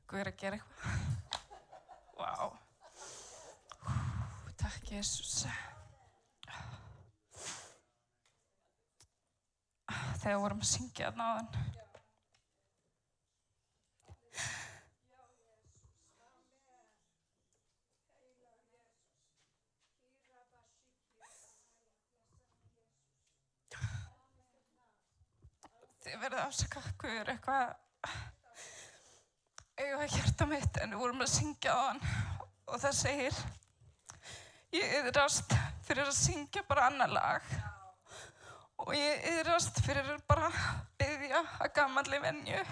Guð að gera eitthvað. Vá. Takk, Jesús. Þegar vorum að syngja þarna áðan. Þið verðið afsaka, Guð er eitthvað eiga hjarta mitt, en við vorum að syngja þaðan og það segir ég iðrast fyrir að syngja bara annað lag og ég iðrast fyrir bara að biðja að gamalli venju.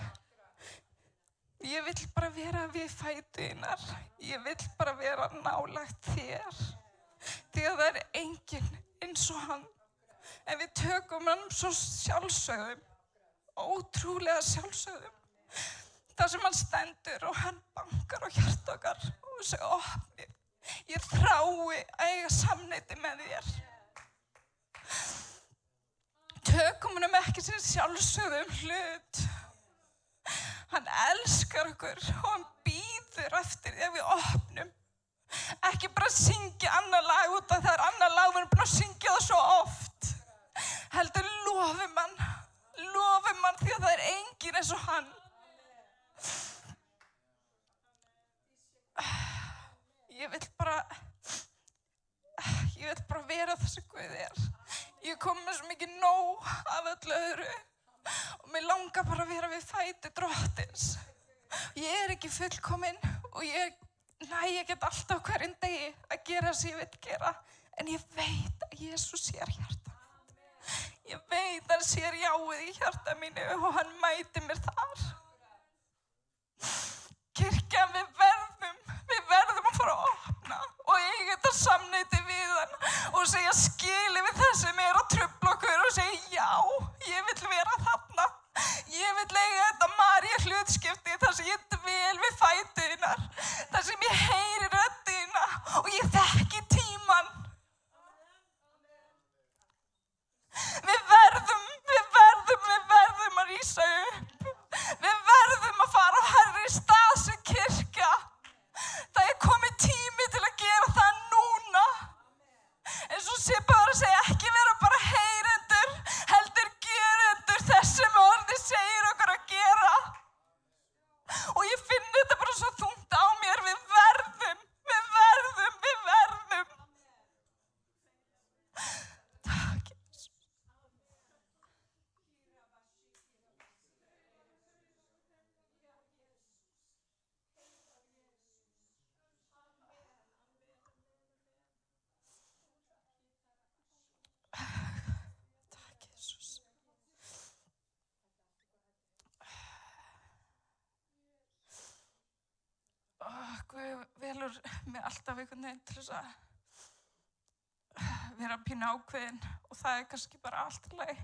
Ég vill bara vera við fætur þínar. Ég vill bara vera nálægt þér. Því að það er enginn eins og hann. En við tökum hann svo sjálfsögðum, ótrúlega sjálfsögðum. Það sem hann stendur og hann bankar á hjarta okkar og segir opni. Ég þrái að eiga samneyti með þér. Tökum hann ekki sem sjálfsögðum hlut. Hann elskar okkur og hann bíður eftir því að við opnum. Ekki bara syngja annað lag út af það er annað lag, við erum búin að syngja það svo oft. Heldur lofum hann því að það er enginn eins og hann. Ég vill bara vera það sem Guð er. Ég kom með svo mikið nóg af öllu öðru og mig langar bara að vera við fætur Drottins. Ég er ekki fullkomin og ég get alltaf hverjum degi að gera sem ég vill gera, en ég veit að Jesús sér hjarta mitt. Ég veit að hann sér jáið í hjarta mínu og hann mæti mér þar. Kirkjan, við verðum að fara að opna og eiga þetta samneyti við hann og segja skili við það sem er að trufla okkur og segja já, ég vill vera þarna. Ég vill eiga þetta María hlutskipti þar sem ég dvel við fætur þínar, þar sem ég heyri rödd þína og ég þekki tímann. Við verðum að rísa upp. Við verðum að fara á hærri stað sem kirkja. Það er komið tími til að gera það núna. En svo sé bara að segja ekki vera bara heyrendur, heldur gerendur þess sem orðið segir okkur að gera. Og ég finn þetta bara svo þungt á mér. Við verðum. Takk, Jesús. Takk, Jesús. Guð velur mig alltaf einhvern veginn til þess að vera pínu ákveðin og það er kannski bara allt í lagi.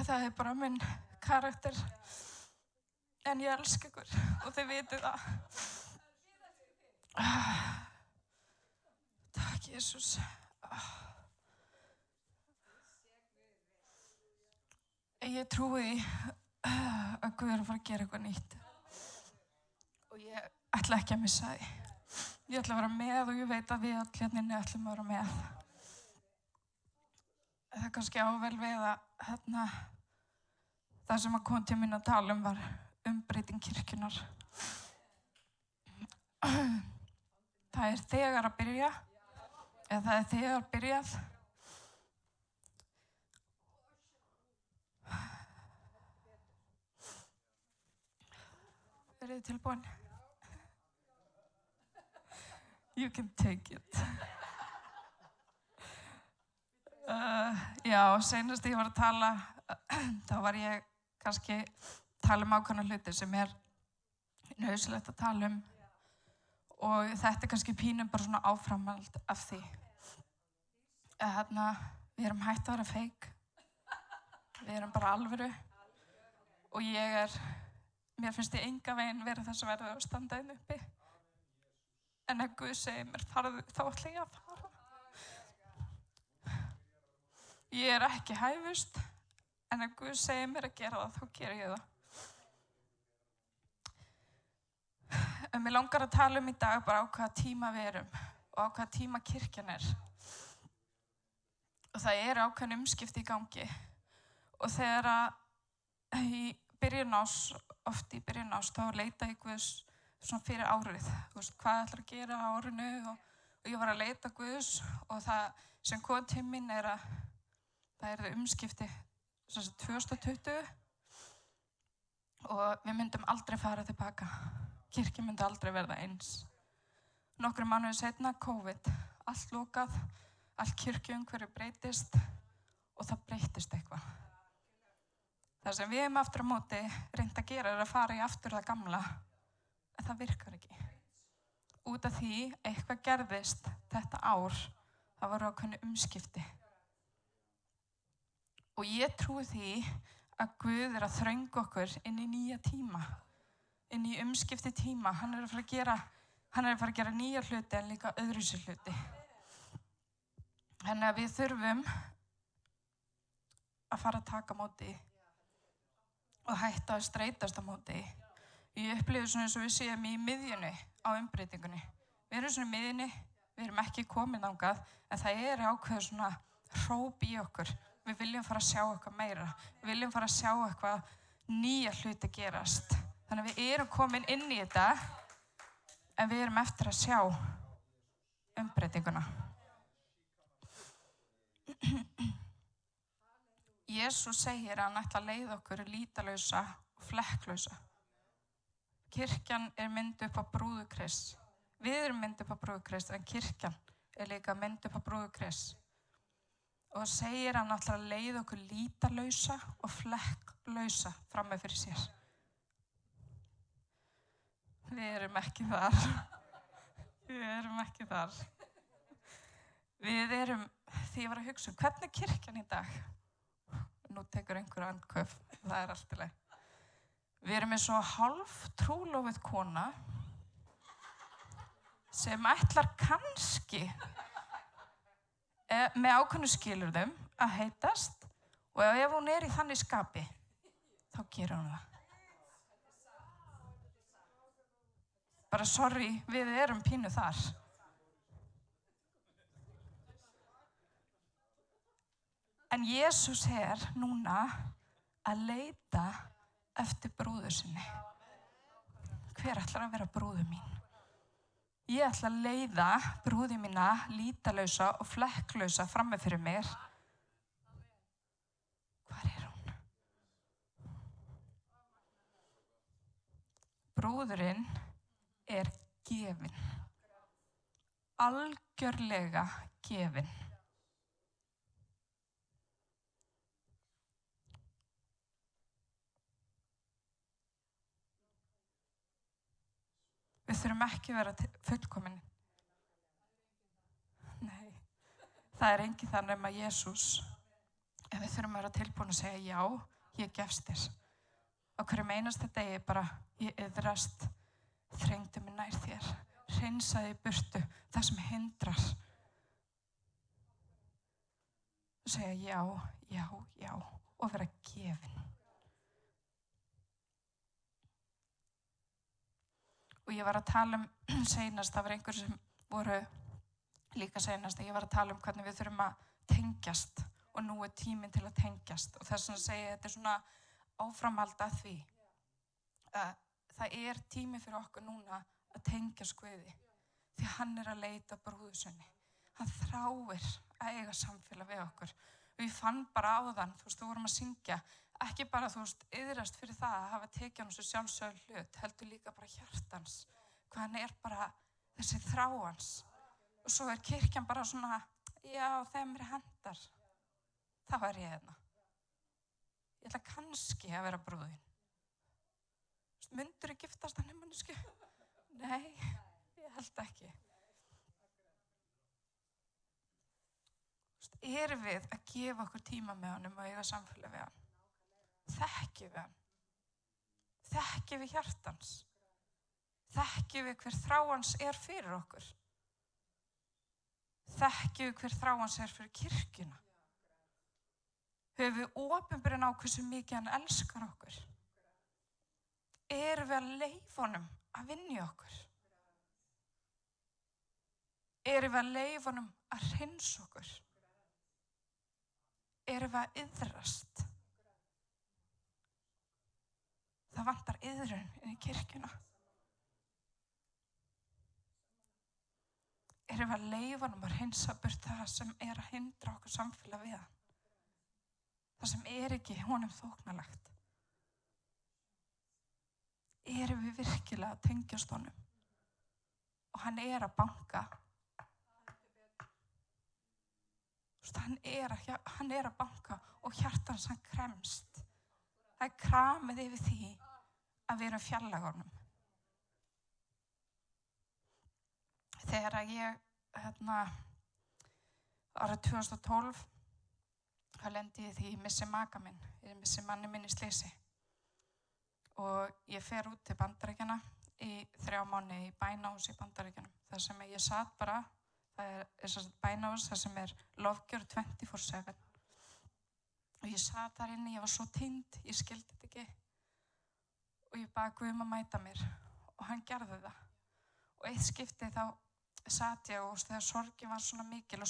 Það er bara minn karakter. En ég elska ykkur og þið vitið það. Takk, Jesús. Ég trúi að Guð er að fara að gera eitthvað nýtt. Og ég ætla ekki að missa því. Ég ætla að vera með og ég veit að við allir hérna ætlum að vera með. Það er kannski ável við að það sem kom til mín að tala var umbreyting kirkjunnar. Það er þegar að byrja, eða það er þegar byrjað. Verið þið tilbúin? You can take it. Já, seinast ég var að tala, þá var ég kannski tala ákveðna hluti sem er nauðsynlegt að tala og þetta er kannski pínu bara svona áframhald af því. Við erum hætt að vera fake. Við erum bara alvöru og mér finnst ég enga veginn vera þess að verða að standa inn uppi. En ef Guð segir mér farðu, þá ætla ég að fara. Ég er ekki hæfust, en ef Guð segir mér að gera það, þá gera ég það. Mig langar að tala í dag bara á hvaða tíma við erum og á hvaða tíma kirkjan er. Og það eru ákveðin umskipti í gangi. Og þegar í byrjun árs, oft í byrjun árs, þá leita ég Guðs svona fyrir árið. Hvað ætlar að gera á árinu og ég var að leita Guðs og það sem kom til mín að það eru umskipti 2020 og við myndum aldrei fara tilbaka. Kirkja myndi aldrei verða eins. Nokkrum mánuðum seinna, COVID, allt lokað, allt kirkjuumhverfi breytist og það breytist eitthvað. Það sem við hefum aftur á móti reynt að gera að fara í aftur það gamla, en það virkar ekki. Út af því eitthvað gerðist þetta ár, það voru ákveðin umskipti. Og ég trúi því að Guð að þrönga okkur inn í nýja tíma, inn í umskipti tíma. Hann að fara að gera nýja hluti en líka öðruvísi hluti. Þannig að við þurfum að fara að taka á móti og hætta að streitast á móti. Ég upplifi svona eins og við séum í miðjunni á umbreytingunni. Við erum svona í miðjunni, við erum ekki komin þangað, en það er ákveðið svona hróp í okkur. Við viljum fara að sjá eitthvað meira. Við viljum fara að sjá eitthvað nýja hluti gerast. Þannig að við erum komin inn í þetta, en við erum eftir að sjá umbreytinguna. Jesús segir að hann ætla að leiða okkur lítalausa og flekklausa. Kirkjan er mynd upp á brúðu Krists. Við erum mynd upp á brúðu Krists, en kirkjan er líka mynd upp á brúðu Krists. Og segir hann ætla að leiða okkur lítalausa og flekklausa fram með fyrir sér. Við erum ekki þar. Við erum ekki þar. Við erum, því ég var að hugsa, hvernig er kirkjan í dag? Nú tekur einhver andköf, það er allt í lagi. Við erum eins og hálf trúlofuð kona sem ætlar kannski með ákveðnum skilyrðum að heitast og ef hún er í þannig skapi, þá gerir hún það. Bara sorry, við erum pínu þar. En Jesús er núna að leita eftir brúðu sinni. Hver ætlar að vera brúðu mín? Ég ætla að leiða brúði mína lítalausa og flekklausa frammi fyrir mér. Hvar er hún? Brúðurinn er gefinn. Algjörlega gefinn. Við þurfum ekki að vera fullkomin. Nei, það er enginn þar nema Jesús. En við þurfum að vera tilbúin að segja já, ég gefst þér. Á hverjum einasta degi bara, ég iðrast, þrengdu mig nær þér, hreinsaði í burtu það sem hindrar. Og segja já, já, já og vera gefin. Og ég var að tala seinast, það var einhver sem voru líka seinast, ég var að tala hvernig við þurfum að tengjast og nú er tíminn til að tengjast. Og þess að segja, þetta er svona áframhald að því. Það er tími fyrir okkur núna að tengjast Guði. Því hann er að leita brúðu sinni. Hann þráir að eiga samfélag við okkur. Og ég fann bara áðan, þú vorum að syngja, ekki bara, iðrast fyrir það að hafa tekið hann svo sjálfsögð hlut, heldur líka bara hjartans, hvað hann er bara þessi þráans. Og svo er kirkjan bara svona, já, þegar mér hendar, þá er ég hérna. Ég ætla kannski að vera brúðin. Myndirðu giftast hann mannesku? Nei, ég held ekki. Erum við að gefa okkur tíma með honum og eiga samfélag við hann? Þekkjum við hann? Þekkjum við hjartans? Þekkjum við hver þráans er fyrir okkur? Þekkjum við hver þráans er fyrir kirkjuna? Höfum við opinberun á hversu mikið hann elskar okkur? Erum við að leyfa honum að vinna í okkur? Erum við að leyfa honum að hreinsa okkur? Erum við að iðrast? Það vantar iðrun inn í kirkjuna. Erum við að leyfa honum að hreinsa burt það sem að hindra okkur samfélag við hann? Það sem ekki honum þóknanlegt. Erum við virkilega að tengjast honum? Og hann að banka. Hann að banka og hjartans hann kremst. Það kramið yfir því að við erum fjarlæg honum. Þegar ég, árið 2012, þá lendi ég því ég missi maka minn. Ég missi manni minn í slysi. Og ég fer út til Bandaríkjanna í 3 mánuði í bænahús í Bandaríkjunum. Það sem ég sat bara, það bænahús, það sem lofgjörð 24/7. Og ég sat þar inni, ég var svo týnd, ég skildi þetta ekki. Og ég bað Guð að mæta mér og hann gerði það. Og eitt skipti þá sat ég og þegar sorgin var svona mikil og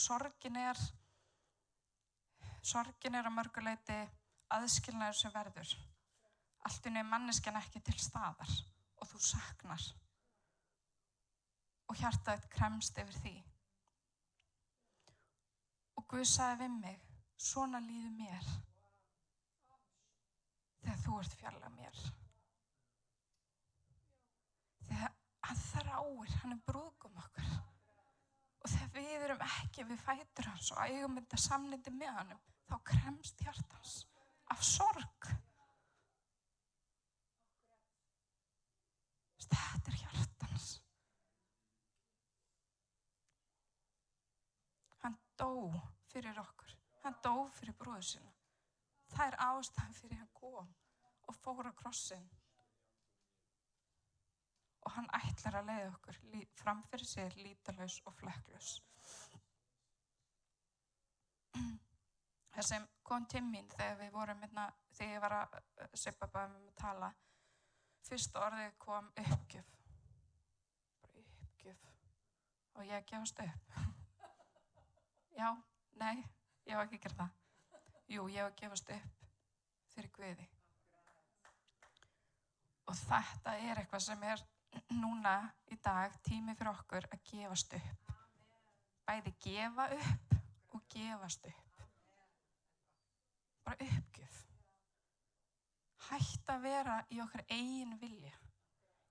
sorgin að mörgu leyti aðskilnaður sem verður. Allt í einu manneskjan ekki til staðar og þú saknar. Og hjartað kremst yfir því. Og Guð sagði við mig, svona líður mér þegar þú ert fjarlæg mér. Þegar hann þráir, hann brúðgum okkar. Og þegar við erum ekki við fætur hans og eigum þetta samneyti með honum, þá kremst hjartans af sorg. Þetta hjartans. Hann dó fyrir okkur. Hann dó fyrir bróður sína. Það ástæðan fyrir hann kom og fór á krossinn. Og hann ætlar að leiða okkur fram fyrir sig lítalaus og flekklaus. Það sem kom til mín þegar við vorum þegar ég var að Sibba bað mig að tala, fyrsta orðið kom uppgjöf. Bara uppgjöf. Og ég gefast upp. Já, nei, ég var ekki að gera það. Jú, ég var að gefast upp fyrir Guði. Og þetta eitthvað sem núna í dag tími fyrir okkur að gefast upp. Bæði gefa upp og gefast upp. Bara uppgjöf. Hætt að vera í okkar eigin vilja,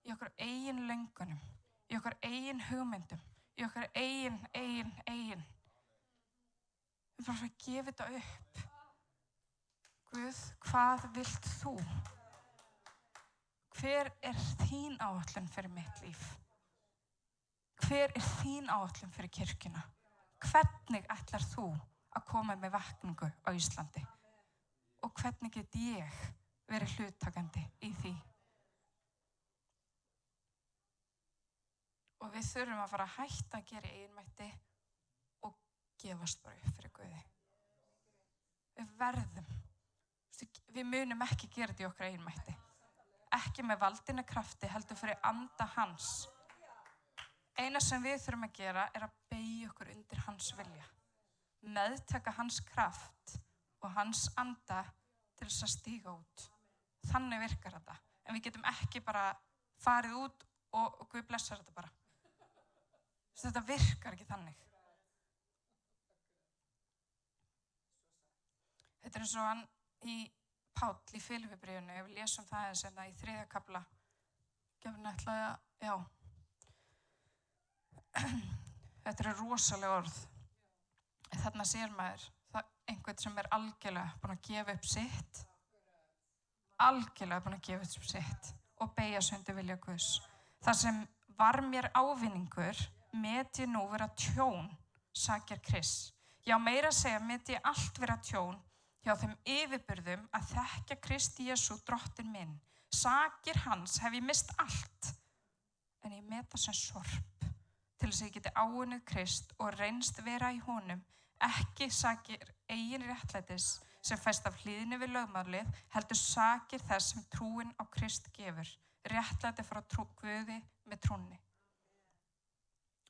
í okkar eigin löngunum, í okkar eigin hugmyndum, í okkar eigin. Við bara að gefa þetta upp. Guð, hvað vilt þú? Hver þín áætlun fyrir mitt líf? Hver þín áætlun fyrir kirkjuna? Hvernig ætlar þú að koma með vakningu á Íslandi? Og hvernig get ég verið hluttakandi í því? Og við þurfum að fara að hætta að gera eiginmætti og gefast bara upp fyrir Guði. Við verðum. Við munum ekki gera þetta í okkar eiginmætti. Ekki með valdina krafti, heldur fyrir anda hans. Eina sem við þurfum að gera að beygja okkur undir hans vilja. Meðtaka hans kraft og hans anda til þess að stíga út. Þannig virkar þetta. En við getum ekki bara farið út og Guð blessar þetta bara. Þetta virkar ekki þannig. Þetta eins og hann í Páll í Filippibréfinu, við lesum það aðeins í 3. kafla. Gefum ætlaði að, já. Þetta rosaleg orð. Þarna sér maður einhvern sem algjörlega búinn að gefa upp sitt. Algjörlega búinn að gefa upp sitt og beygja sig undir vilja Guðs. Það sem var mér ávinningur, met ég nú vera tjón, sakir Krist. Já, meira að segja, met ég allt vera tjón hjá þeim yfirburðum að þekkja Kristi Jesú drottinn minn. Sakir hans hef ég mist allt, en ég met það sem sorp til þess að ég geti áunnið Krist og reynst vera í honum, ekki sakir eigin réttlætis sem fæst af hlýðni við lögmálið, heldur sakir þess sem trúin á Krist gefur, réttlæti frá Guði með trúnni.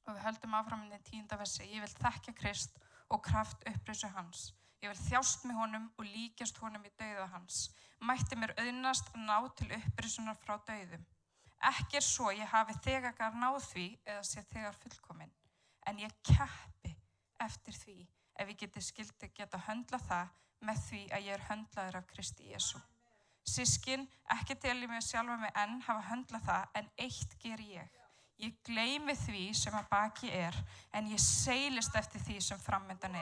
Og við höldum áfram inn í 10. versi. Ég vil þekkja Krist og kraft upprisu hans. Ég vil þjást með honum og líkjast honum í dauða hans. Mætti mér auðnast að ná til upprisunar frá dauðum. Ekki svo ég hafi þegar náð því eða sé þegar fullkomin. En ég keppi eftir því ef ég geta höndla það með því að ég höndlaður af Kristi Jesú. Systkin, ekki tel ég mig sjálfa mig enn hafa höndlað það, en eitt geri ég. Ég gleymi því sem að baki en ég seilist eftir því sem framundan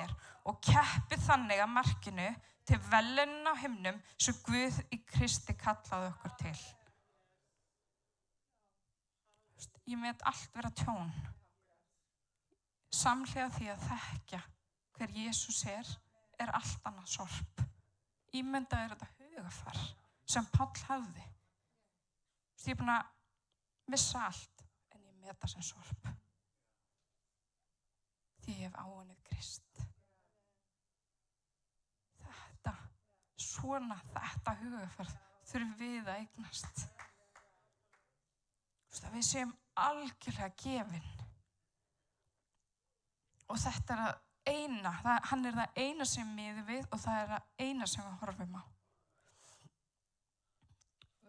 og keppi þannig að markinu til verðlaunanna á himnum sem Guð í Kristi kallaði okkur til. Ég met allt vera tjón. Samhliða því að þekkja hver Jesús allt annað sorp. Ímyndaðu þetta hugafar sem Páll hafði. Ég búin að missa allt, en ég meta sem sorp. Því ég hef áunnið Krist. Þetta hugafar þurfum við að eignast. Að við séum algjörlega gefin. Og þetta það eina, hann það eina sem miðum við og það það eina sem við horfum á.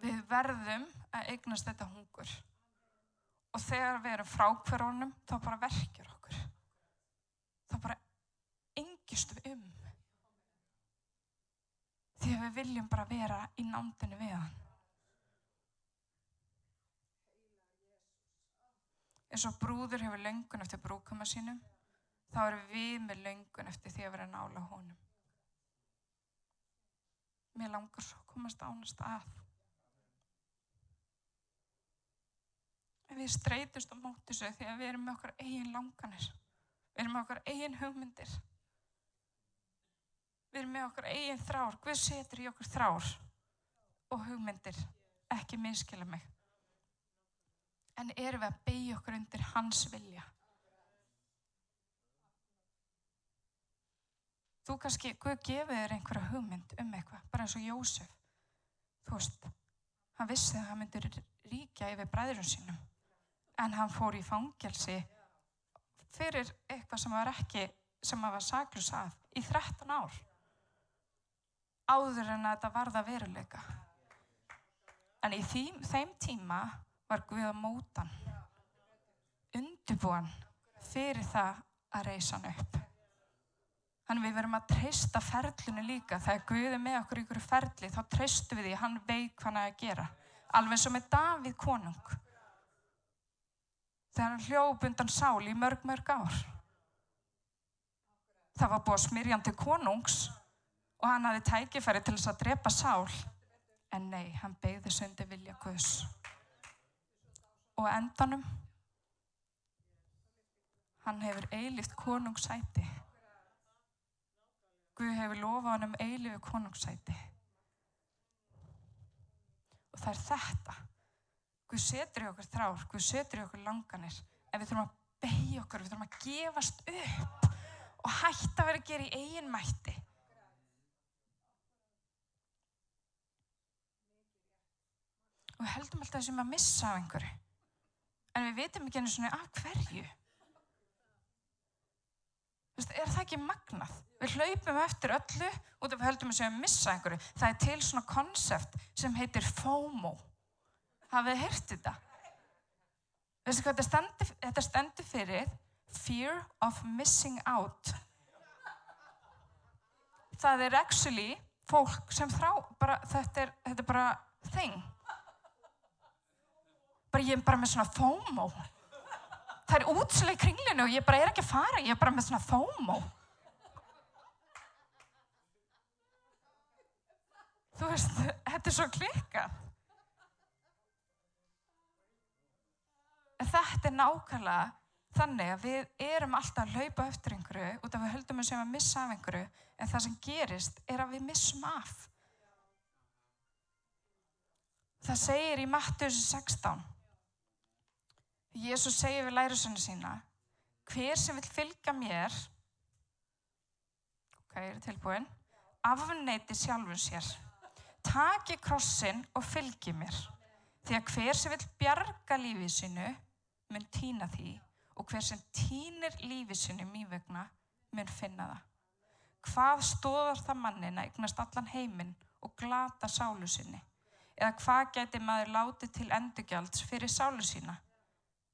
Við verðum að eignast þetta hungur. Og þegar við erum frá hver honum, þá bara verkjar okkur. Þá bara engist við Því að við viljum bara vera í nándinni við hann. Eins og brúður hefur löngun eftir brúðkama sínum, þá erum við með löngun eftir því að vera nála honum. Mér langar svo að komast ánast að. En við streytumst á móti þessu því að við erum með okkar eigin langanir. Við erum með okkar eigin hugmyndir. Við erum með okkar eigin þrár. Guð setur í okkur þrár og hugmyndir. Ekki misskilja mig. En erum við að beygja okkur undir hans vilja? Þú kannski, Guð gefið þér einhverja hugmynd eitthvað, bara eins og Jósef. Þú veist, hann vissi að hann myndi ríkja yfir bræðrum sínum. En hann fór í fangelsi fyrir eitthvað sem hann var saklaus af í 13 ár. Áður en að þetta varð að veruleika. En í þeim tíma var Guð að móta hann, undirbúa hann fyrir það að reisa hann upp. Þannig við verum að treysta ferlinu líka. Þegar Guð með okkur í einhverju ferli, þá treystum við því að hann veit hvað hann að gera. Alveg eins og með Davíð konung. Þegar hann hljóp undan Sál í mörg ár. Það var búið að smyrja hann til konungs og hann hafði tækifæri til þess að drepa Sál. En nei, hann beygði sig undir vilja Guðs. Og á endanum, hann hefur eilíft konungssæti. Guð hefur lofað honum eilífu konungssæti. Og það þetta. Guð setur í okkur þrár, Guð setur í okkur langanir. En við þurfum að beygja okkur, við þurfum að gefast upp og hætta að vera að gera í eigin mætti. Og við heldum alltaf þessum að missa af einhverju. En við vitum ekki einu svona af hverju. Það ekki magnað? Við hlaupum eftir öllu út af við heldum að missa einhverju. Það til svona konsept sem heitir FOMO. Hafið þið heyrt þetta? Veistu hvað þetta stendur fyrir? Fear of missing out. Það actually fólk sem þetta er bara thing. Ég er bara með svona FOMO. Það útsala í kringlinu og ég bara ekki að fara, ég er bara með svona FOMO. Þú veist, þetta svo klikkað. Þetta nákvæmlega þannig að við erum alltaf að hlaupa eftir einhverju út af við höldum að missa af einhverju, en það sem gerist að við missum af. Það segir í Mattheus 16. Jesús segir við lærisveinana sína, hver sem vill fylgja mér, tilbúin, afneiti sjálfum sér, taki krossinn og fylgi mér. Því að hver sem vill bjarga lífið sínu mun týna því og hver sem tínir lífi sínu mín vegna mun finna það. Hvað stoðar það manninn að eignast allan heiminn og glata sálu sinni? Eða hvað gæti maður látið til endurgjalds fyrir sálu sína?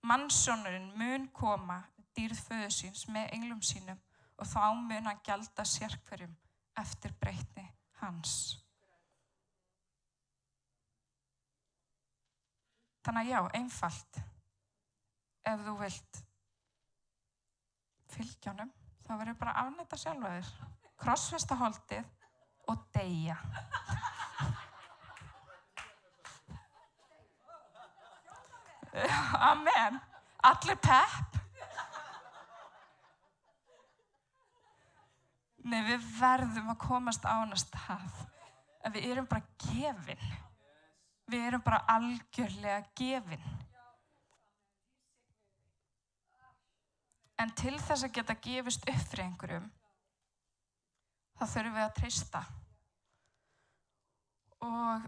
Mannssonurinn mun koma dýrð föður síns með englum sínum og þá mun hann gjalda sérhverjum eftir breytni hans. Þannig að já, einfalt. Ef þú vilt fylgja honum, þá verður bara að afneita sjálfa þér. Krossfesta holdið og deyja. Amen. Allir pepp. Nei, við verðum að komast á hana stað. En við erum bara gefin. Við erum bara algjörlega gefin. En til þess að geta gefist upp fyrir einhverjum, þá þurfum við að treysta. Og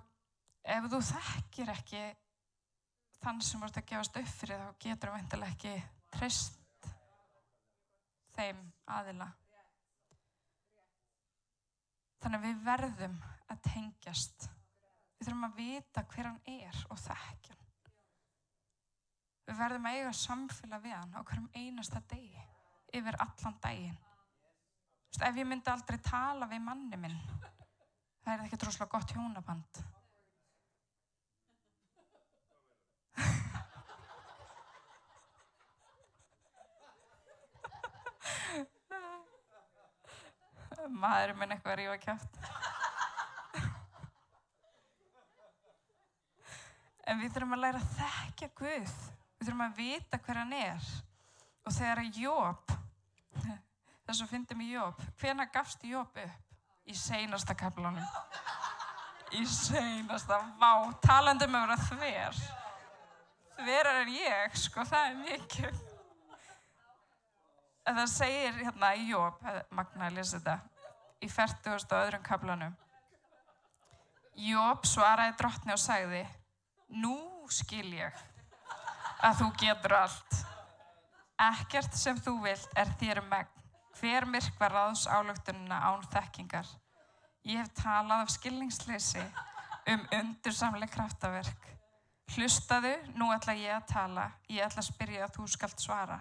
ef þú þekkir ekki þann sem voru að gefast upp fyrir, þá getur þú væntanlega ekki treyst þeim aðila. Þannig að við verðum að tengjast. Við þurfum að vita hver hann og þekkja hann. Við verðum að eiga samfélag við hann á hverjum einasta degi, yfir allan daginn. Ef ég myndi aldrei tala við manni minn, það er ekki rosalega gott hjónaband. Maðurinn minn eitthvað að rífa kjaft. En við þurfum að læra að þekkja Guð. Við þurfum að vita hver hann Og þegar Job, þess að fyndum í Job, hvenær gafst Job upp? Í seinasta kaflanum. Í seinasta, vá, talandi um að vera þver. Þverar ég, sko, það mikið. En það segir hérna í Job, magna að lesa þetta, í 42. kaflanum. Job svaraði drottni og sagði, nú skil ég að þú getur allt. Ekkert sem þú vilt þér megn. Hver myrkvar ráðs ályktunina án þekkingar. Ég hef talað af skilningsleysi undursamleg kraftaverk. Hlustaðu, nú ætla ég að tala. Ég ætla að spyrja að þú skalt svara.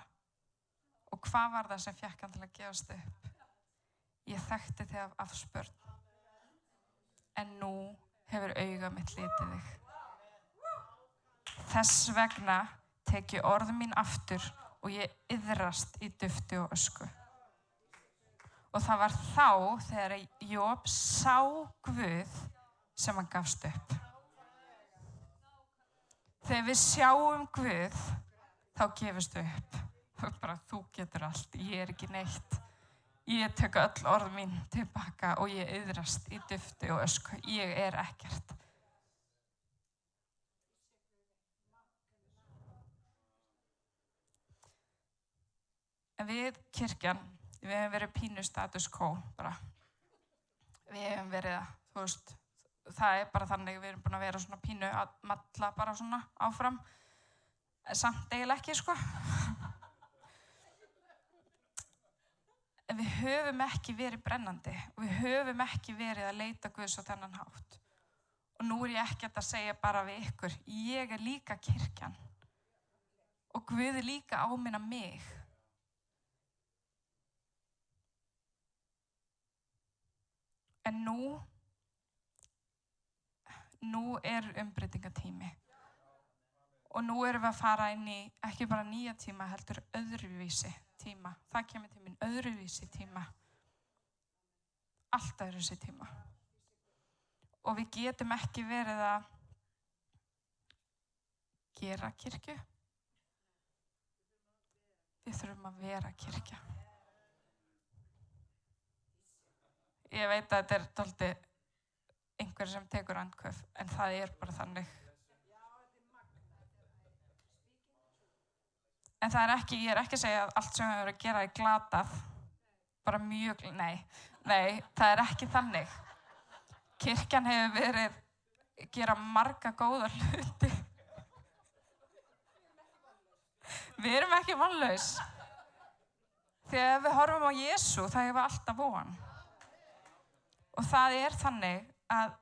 Og hvað var það sem fékk hann til að gefast upp? Ég þekkti þig af afspurn. En nú hefur auga mitt litið þig. Þess vegna tek ég orð mín aftur og ég iðrast í dufti og ösku. Og það var þá þegar Job sá Guð sem hann gafst upp. Þegar við sjáum Guð, þá gefumst við upp. Bara þú getur allt, ég ekki neitt. Ég tek öll orð mín tilbaka og ég iðrast í dufti og ösku. Ég ekkert. En við kirkjan, við hefum verið pínu status quo bara. Við hefum verið, þú veist, það bara þannig, við erum búin að vera svona pínu að malla bara svona áfram. Samt eiginlega ekki, sko. En við höfum ekki verið brennandi og við höfum ekki verið að leita Guðs á þennan hátt. Og nú ég ekkert að segja bara við ykkur, ég líka kirkjan og Guð líka áminna mig. En nú umbreytingatími og nú erum við að fara inn í ekki bara nýja tíma, heldur öðruvísi tíma. Það kemur til mín öðruvísi tíma. Allt öðruvísi tíma. Og við getum ekki verið að gera kirkju. Við þurfum að vera kirkja. Ég veit að þetta dálítið einhver sem tekur andköf, en það bara þannig. En það ekki, ég ekki að segja að allt sem við verðum að gera glatað. Bara mjög, nei, það ekki þannig. Kirkjan hefur verið að gera marga góða hluti. Við erum ekki vonlaus. Þegar við horfum á Jesú, það hefur alltaf von. Og það þannig að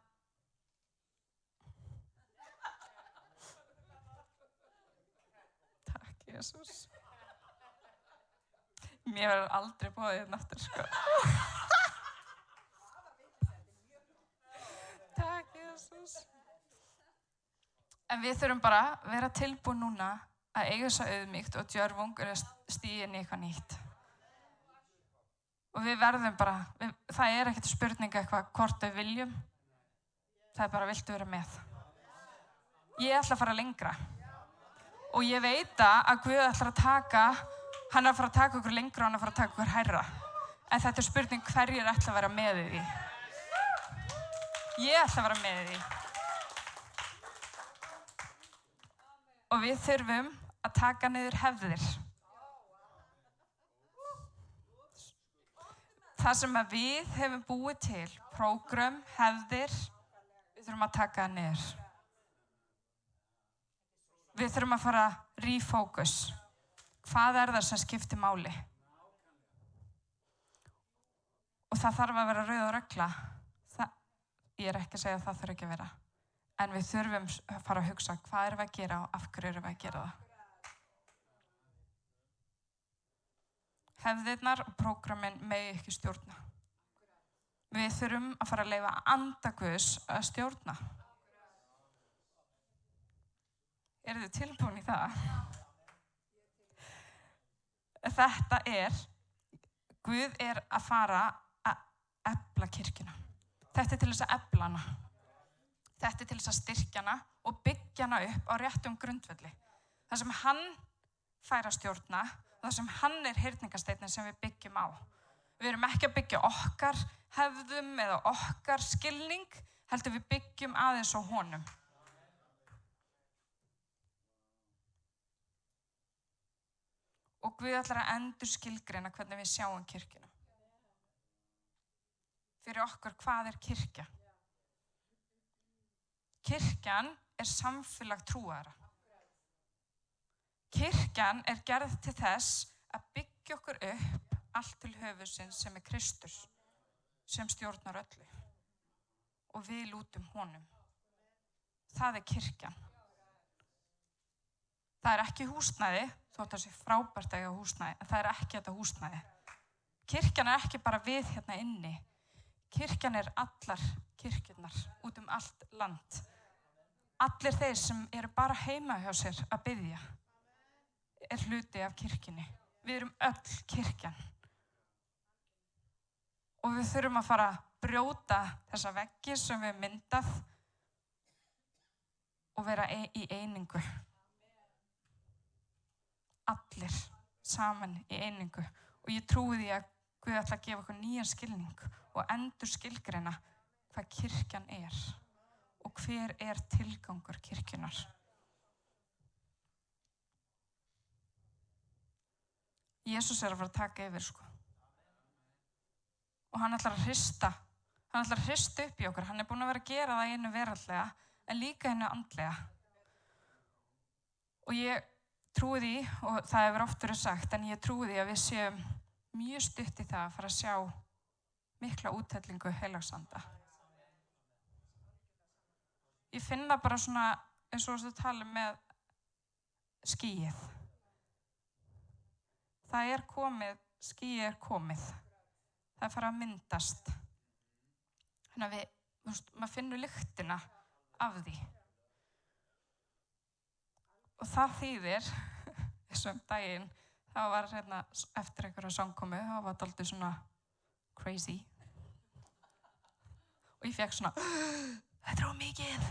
Takk, Jesús. Mér verður aldrei boðið hérna aftur, sko. Takk, Jesús. En við þurfum bara að vera tilbúin núna að eiga þessa auðmýkt og djörfung og stíga inn í eitthvað nýtt. Og við verðum bara, það ekkert spurning eitthvað hvort við viljum. Það bara, viltu vera með? Ég ætla að fara lengra. Og ég veit að Guð ætlar að taka, hann að fara að taka okkur lengra og hann að fara að taka okkur hærra. En þetta spurning hverjir ætla að vera með í því. Ég ætla að vera með í því. Og við þurfum að taka niður hefðir. Það sem að við hefum búið til, prógram, hefðir, við þurfum að taka það niður. Við þurfum að fara að refocus. Hvað það sem skiptir máli? Og það þarf að vera rauð og regla. Ég ekki að segja að það þarf ekki að vera. En við þurfum að fara að hugsa hvað við að gera og af hverju við að gera það. Hefðirnar og prógramin megi ekki stjórna. Við þurfum að fara að leyfa anda Guðs að stjórna. Eru þið tilbúin í það? Þetta Guð að fara að efla kirkjuna. Þetta til þess að efla hana. Þetta til þess að styrkja hana og byggja hana upp á réttum grundvelli. Það sem hann fær að stjórna og það sem hann hyrningarsteinninn sem við byggjum á. Við erum ekki að byggja okkar hefðum eða okkar skilning, heldur við byggjum aðeins á honum. Og Guð ætlar að endurskilgreina hvernig við sjáum kirkjuna. Fyrir okkur, hvað kirkja? Kirkjan samfélag trúaðra. Kirkjan gerð til þess að byggja okkur upp allt til höfuðsins sem Kristus, sem stjórnar öllu. Og við lútum honum. Það kirkjan. Það ekki húsnæði, þótt það sé frábært að eiga húsnæði, en það ekki þetta húsnæði. Kirkjan ekki bara við hérna inni. Kirkjan allar kirkjurnar út allt land. Allir þeir sem eru bara heima hjá sér að biðja hluti af kirkjunni. Við erum öll kirkjan. Og við þurfum að fara að brjóta þessa veggi sem við myndað og vera í einingu. Allir saman í einingu. Og ég trúi því að Guð ætla að gefa okkur nýjan skilning og endurskilgreina hvað kirkjan og hver tilgangur kirkjunar. Jesús að fara að taka yfir, sko. Og hann ætlar að hrista upp í okkur. Hann búinn að vera að gera það einu veraldlega, en líka einu andlega. Og ég trúi því, og það hefur oft verið sagt, en ég trúi því að við séum mjög stutt í það að fara að sjá mikla úthellingu heilagsanda. Ég finn það bara svona, eins og þú talar með skýið. Það komið, skýið komið. Það fara að myndast. Þannig að maður finnur lyktina af því. Og það þýðir, þessum daginn, það var eftir einhverja sangkomu, það var dálítið svona crazy. Og ég fekk svona, þetta of mikið.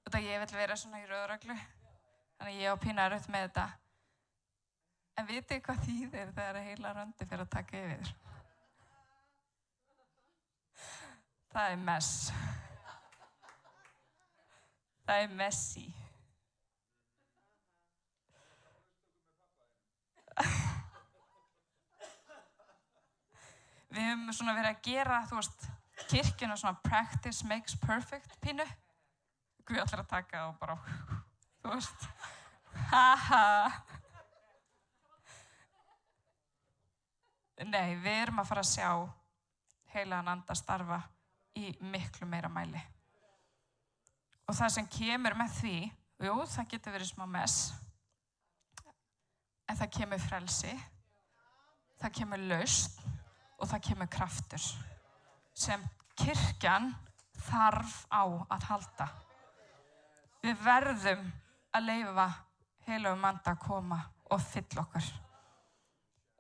Og það ég vill vera svona í rauðröglu, þannig ég á pínu erfitt með þetta. En vitið hvað þýðir þegar heila röndi fyrir að taka yfir? Það mess. Það messy. Við höfum svona verið að gera, kirkjuna svona practice makes perfect pínu. Guð ætlar að taka og bara, haha. Nei, við erum að fara að sjá heilagan anda starfa í miklu meira mæli. Og það sem kemur með því, jú, það getur verið smá mess, en það kemur frelsi, það kemur lausn og það kemur kraftur sem kirkjan þarf á að halda. Við verðum að leyfa heilagum anda að koma og fylla okkur.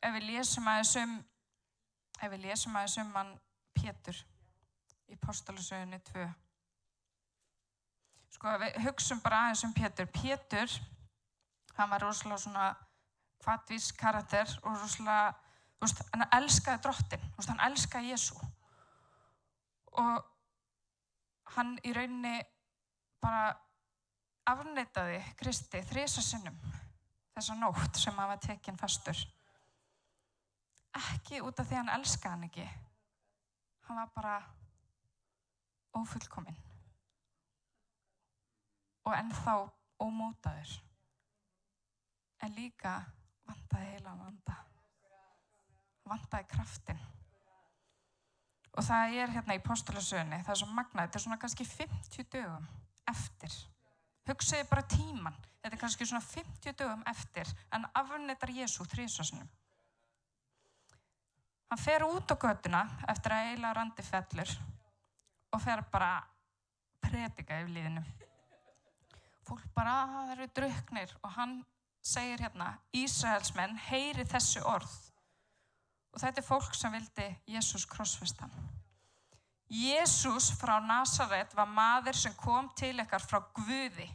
Ef við lesum aðeins hann Pétur í Postulasögunni 2. Sko, við hugsum bara aðeins Pétur. Pétur, hann var rosalega svona hvatvís karakter og rosalega, hann elskaði drottinn, hann elskaði Jesú. Og hann í rauninni bara afneitaði Kristi 3 sinnum þessa nótt sem hann var tekinn fastur. Ekki út af því hann elskaði hann ekki. Hann var bara ófullkominn og ennþá ómótaður. En líka vantaði heilagan anda. Vantaði kraftinn. Og það hérna í Postulasögunni, það svo magnað, þetta svona kannski 50 dögum eftir. Hugsaði bara tíman. Þetta kannski svona 50 dögum eftir en afneitar Jesú 3 sinnum. Hann fer út á götuna eftir að heilagur andi fellur og fer bara predika yfir líðinu. Fólk bara, það eru drukknir og hann segir hérna, Ísraelsmenn heyri þessi orð. Og þetta fólk sem vildi Jesús krossfestan. Jesús frá Nasaret var maður sem kom til ykkar frá Guði.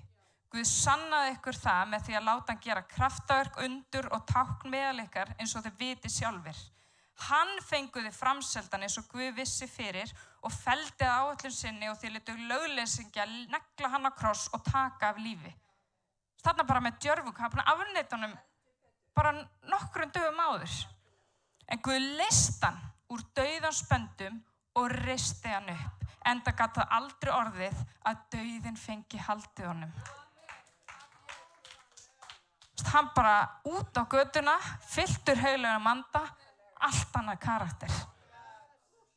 Guð sannaði ykkur það með því að láta hann gera kraftaverk, undur og tákn meðal ykkar eins og þið viti sjálfir. Hann fenguði framseldan eins og Guð vissi fyrir og felldi áætlun sinni og þið létu lögleysingja negla hann á kross og taka af lífi. Þarna bara með djörfung, hann bara afneita honum bara nokkrum dögum áður. En Guð leysti hann úr dauðans böndum og reisti hann upp. Enda gat það aldrei orðið að dauðinn fengi haldið honum. Hann bara út á götuna, fylltur heilagum anda, allt annað karakter.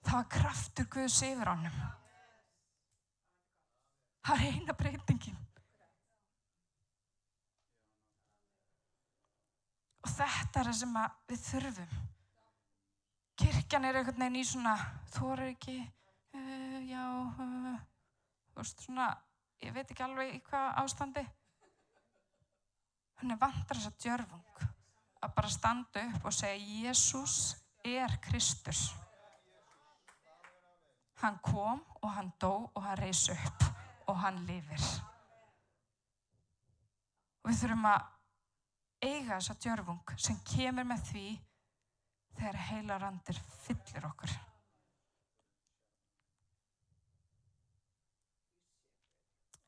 Það var kraftur Guðs yfir honum. Það var eina breytingin. Og þetta það sem við þurfum. Kirkjan einhvern veginn í svona, þorir ekki, svona, ég veit ekki alveg í hvað ástandi. Henni vantar þessa djörfung að bara standa upp og segja Jesús Kristus. Hann kom og hann dó og hann reis upp og hann lifir. Og við þurfum að eiga þessa djörfung sem kemur með því þegar heilagur andi fyllir okkur.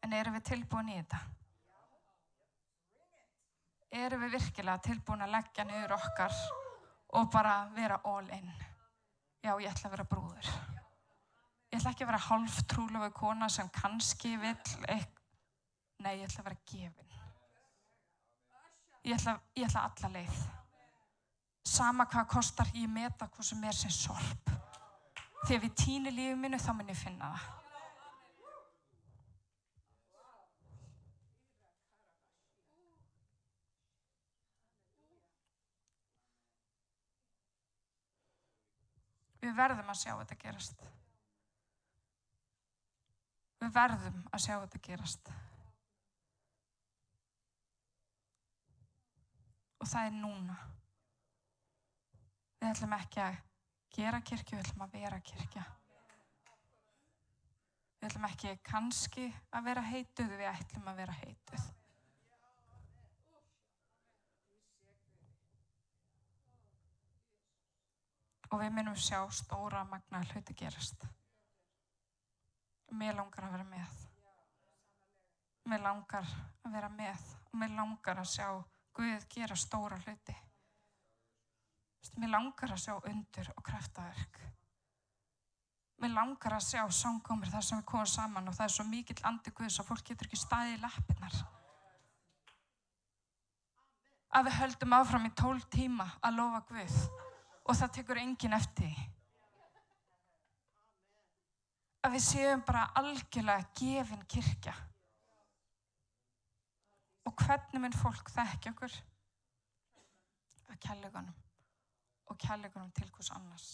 En erum við tilbúin í þetta? Erum við virkilega tilbúin að leggja niður okkar og bara vera all in? Já, ég ætla að vera brúður. Ég ætla ekki að vera hálftrúlega kona sem kannski vill Nei, ég ætla að vera gefin. Ég ætla alla leið. Sama hvað kostar, ég meta hvað sem sem sorp. Þegar við týni lífið mínu, þá mun ég finna það. Við verðum að sjá þetta gerast. Við verðum að sjá þetta gerast. Og það núna. Við ætlum ekki að gera kirkju, við ætlum að vera kirkja. Við ætlum ekki kannski að vera heituð, við ætlum að vera heituð. Og við munum sjá stóra magnaða hluti gerast. Mér langar að vera með. Mér langar að vera með. Og mér langar að sjá Guð gera stóra hluti. Mér langar að sjá undur og kraftaverk. Mér langar að sjá samkomur þar sem við komum saman og það svo mikill andi Guðs að fólk getur ekki staðið í lappirnar. Að við höldum áfram í 12 tíma að lofa Guð. og það tekur enginn eftir því. Að við séum bara algjörlega gefin kirkja. Og hvernig mun fólk þekkja okkur? Að kærleikanum og kærleikanum til hvers annars.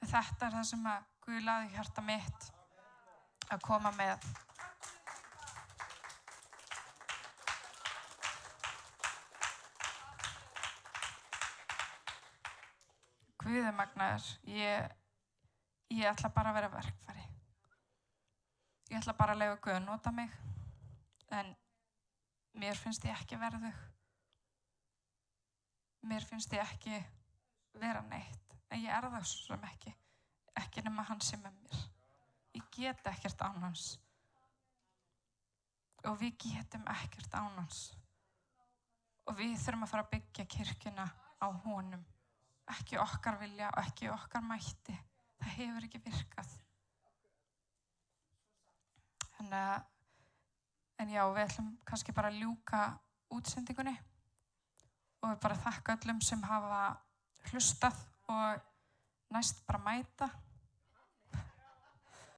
Þetta það sem að Guð lagði í hjarta mitt að koma með. Guð magnaður, ég ætla bara að vera verkfæri. Ég ætla bara að leyfa Guð að nota mig, en mér finnst ég ekki verðug. Mér finnst ég ekki vera neitt, en ég það svo sem ekki nema hann sé með mér. Ég get ekkert án hans. Og við getum ekkert án hans. Og við þurfum að fara að byggja kirkjuna á honum. Ekki okkar vilja og ekki okkar mætti. Það hefur ekki virkað. En já, við ætlum kannski bara að ljúka útsendingunni og við bara þakka öllum sem hafa hlustað og næst bara mæta.